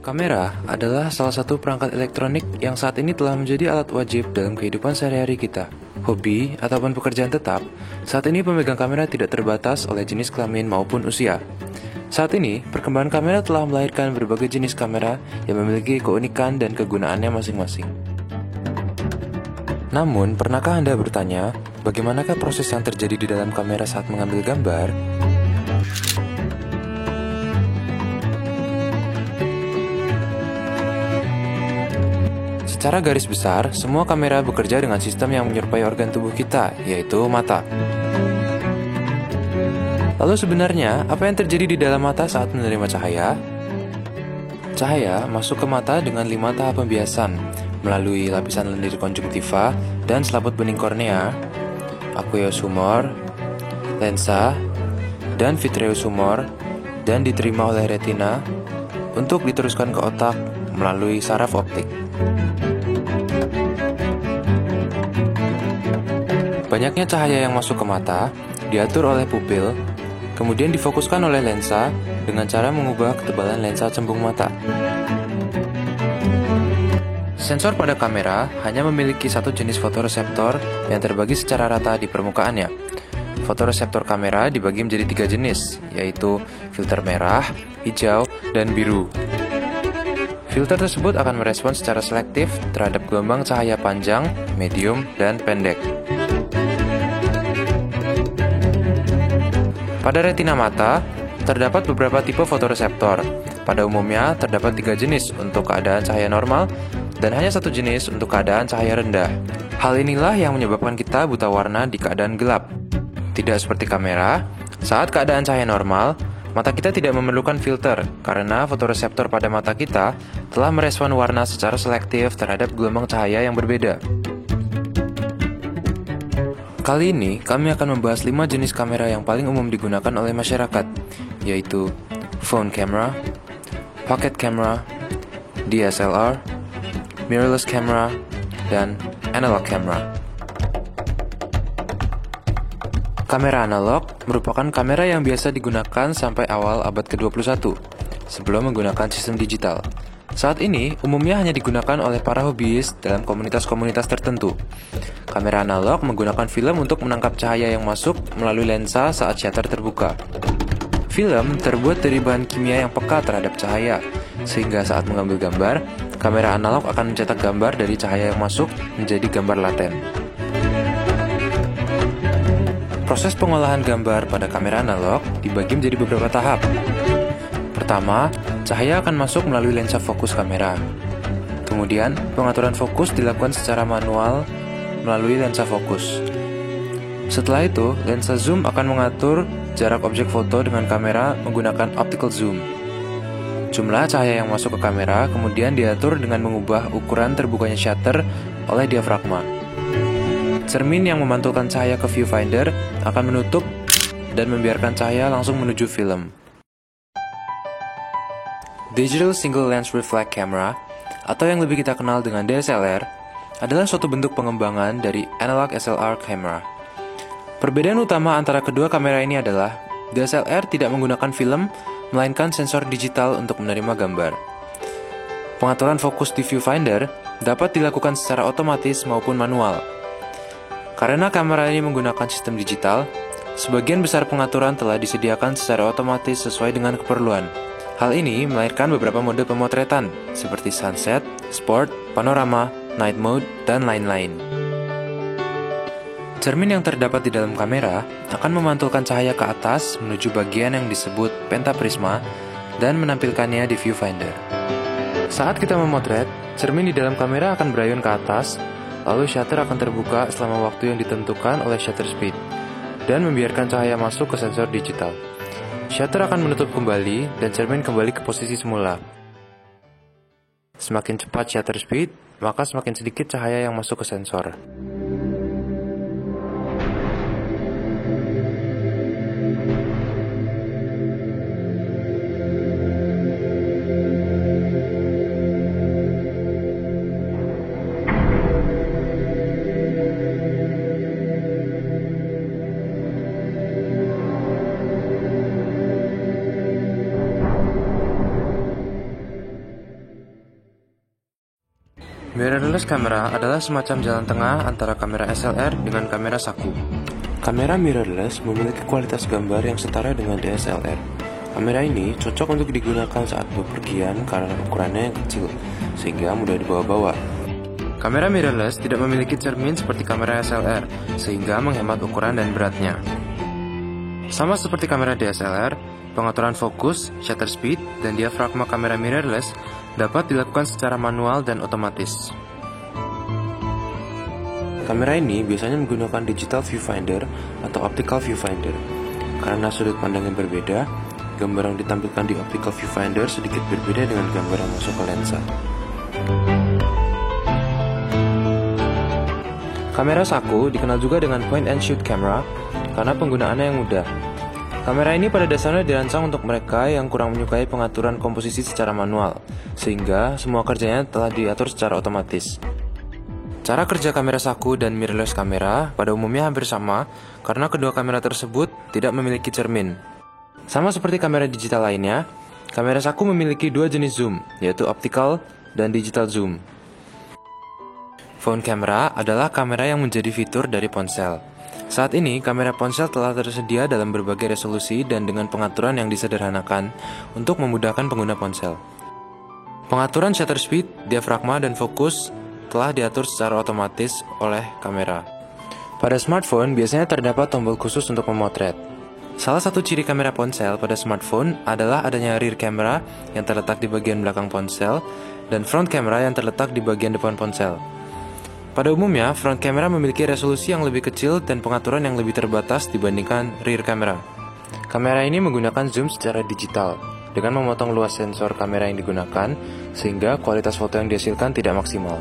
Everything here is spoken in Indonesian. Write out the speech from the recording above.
Kamera adalah salah satu perangkat elektronik yang saat ini telah menjadi alat wajib dalam kehidupan sehari-hari kita. Hobi ataupun pekerjaan tetap, saat ini pemegang kamera tidak terbatas oleh jenis kelamin maupun usia. Saat ini, perkembangan kamera telah melahirkan berbagai jenis kamera yang memiliki keunikan dan kegunaannya masing-masing. Namun, pernahkah Anda bertanya, bagaimanakah proses yang terjadi di dalam kamera saat mengambil gambar? Secara garis besar, semua kamera bekerja dengan sistem yang menyerupai organ tubuh kita, yaitu mata. Lalu sebenarnya, apa yang terjadi di dalam mata saat menerima cahaya? Cahaya masuk ke mata dengan 5 tahap pembiasan, melalui lapisan lendir konjungtiva dan selaput bening kornea, aqueous humor, lensa, dan vitreous humor, dan diterima oleh retina untuk diteruskan ke otak melalui saraf optik. Banyaknya cahaya yang masuk ke mata diatur oleh pupil, kemudian difokuskan oleh lensa dengan cara mengubah ketebalan lensa cembung mata. Sensor pada kamera hanya memiliki satu jenis fotoreseptor yang terbagi secara rata di permukaannya. Fotoreseptor kamera dibagi menjadi 3 jenis, yaitu filter merah, hijau, dan biru. Filter tersebut akan merespons secara selektif terhadap gelombang cahaya panjang, medium, dan pendek. Pada retina mata, terdapat beberapa tipe fotoreseptor. Pada umumnya, terdapat 3 jenis untuk keadaan cahaya normal dan hanya 1 jenis untuk keadaan cahaya rendah. Hal inilah yang menyebabkan kita buta warna di keadaan gelap. Tidak seperti kamera, saat keadaan cahaya normal, mata kita tidak memerlukan filter karena fotoreseptor pada mata kita telah merespon warna secara selektif terhadap gelombang cahaya yang berbeda. Kali ini, kami akan membahas 5 jenis kamera yang paling umum digunakan oleh masyarakat, yaitu phone camera, pocket camera, DSLR, mirrorless camera, dan analog camera. Kamera analog merupakan kamera yang biasa digunakan sampai awal abad ke-21, sebelum menggunakan sistem digital. Saat ini, umumnya hanya digunakan oleh para hobiis dalam komunitas-komunitas tertentu. Kamera analog menggunakan film untuk menangkap cahaya yang masuk melalui lensa saat shutter terbuka. Film terbuat dari bahan kimia yang peka terhadap cahaya, sehingga saat mengambil gambar, kamera analog akan mencetak gambar dari cahaya yang masuk menjadi gambar laten. Proses pengolahan gambar pada kamera analog dibagi menjadi beberapa tahap. Pertama, cahaya akan masuk melalui lensa fokus kamera. Kemudian, pengaturan fokus dilakukan secara manual melalui lensa fokus. Setelah itu, lensa zoom akan mengatur jarak objek foto dengan kamera menggunakan optical zoom. Jumlah cahaya yang masuk ke kamera kemudian diatur dengan mengubah ukuran terbukanya shutter oleh diafragma. Cermin yang memantulkan cahaya ke viewfinder akan menutup dan membiarkan cahaya langsung menuju film. Digital Single Lens Reflex Camera, atau yang lebih kita kenal dengan DSLR, adalah suatu bentuk pengembangan dari analog SLR camera. Perbedaan utama antara kedua kamera ini adalah DSLR tidak menggunakan film, melainkan sensor digital untuk menerima gambar. Pengaturan fokus di viewfinder dapat dilakukan secara otomatis maupun manual. Karena kamera ini menggunakan sistem digital, sebagian besar pengaturan telah disediakan secara otomatis sesuai dengan keperluan. Hal ini melahirkan beberapa mode pemotretan, seperti sunset, sport, panorama, night mode, dan lain-lain. Cermin yang terdapat di dalam kamera akan memantulkan cahaya ke atas menuju bagian yang disebut pentaprisma dan menampilkannya di viewfinder. Saat kita memotret, cermin di dalam kamera akan berayun ke atas, lalu shutter akan terbuka selama waktu yang ditentukan oleh shutter speed, dan membiarkan cahaya masuk ke sensor digital. Shutter akan menutup kembali dan cermin kembali ke posisi semula. Semakin cepat shutter speed, maka semakin sedikit cahaya yang masuk ke sensor. Mirrorless camera adalah semacam jalan tengah antara kamera SLR dengan kamera saku. Kamera mirrorless memiliki kualitas gambar yang setara dengan DSLR. Kamera ini cocok untuk digunakan saat bepergian karena ukurannya yang kecil, sehingga mudah dibawa-bawa. Kamera mirrorless tidak memiliki cermin seperti kamera SLR, sehingga menghemat ukuran dan beratnya. Sama seperti kamera DSLR, pengaturan fokus, shutter speed, dan diafragma kamera mirrorless dapat dilakukan secara manual dan otomatis. Kamera ini biasanya menggunakan digital viewfinder atau optical viewfinder. Karena sudut pandang yang berbeda, gambar yang ditampilkan di optical viewfinder sedikit berbeda dengan gambar yang masuk ke lensa. Kamera saku dikenal juga dengan point and shoot camera karena penggunaannya yang mudah. Kamera ini pada dasarnya dirancang untuk mereka yang kurang menyukai pengaturan komposisi secara manual, sehingga semua kerjanya telah diatur secara otomatis. Cara kerja kamera saku dan mirrorless kamera pada umumnya hampir sama karena kedua kamera tersebut tidak memiliki cermin. Sama seperti kamera digital lainnya, kamera saku memiliki dua jenis zoom, yaitu optical dan digital zoom. Phone camera adalah kamera yang menjadi fitur dari ponsel. Saat ini, kamera ponsel telah tersedia dalam berbagai resolusi dan dengan pengaturan yang disederhanakan untuk memudahkan pengguna ponsel. Pengaturan shutter speed, diafragma, dan fokus telah diatur secara otomatis oleh kamera. Pada smartphone, biasanya terdapat tombol khusus untuk memotret. Salah satu ciri kamera ponsel pada smartphone adalah adanya rear camera yang terletak di bagian belakang ponsel dan front camera yang terletak di bagian depan ponsel. Pada umumnya, front camera memiliki resolusi yang lebih kecil dan pengaturan yang lebih terbatas dibandingkan rear camera. Kamera ini menggunakan zoom secara digital, dengan memotong luas sensor kamera yang digunakan, sehingga kualitas foto yang dihasilkan tidak maksimal.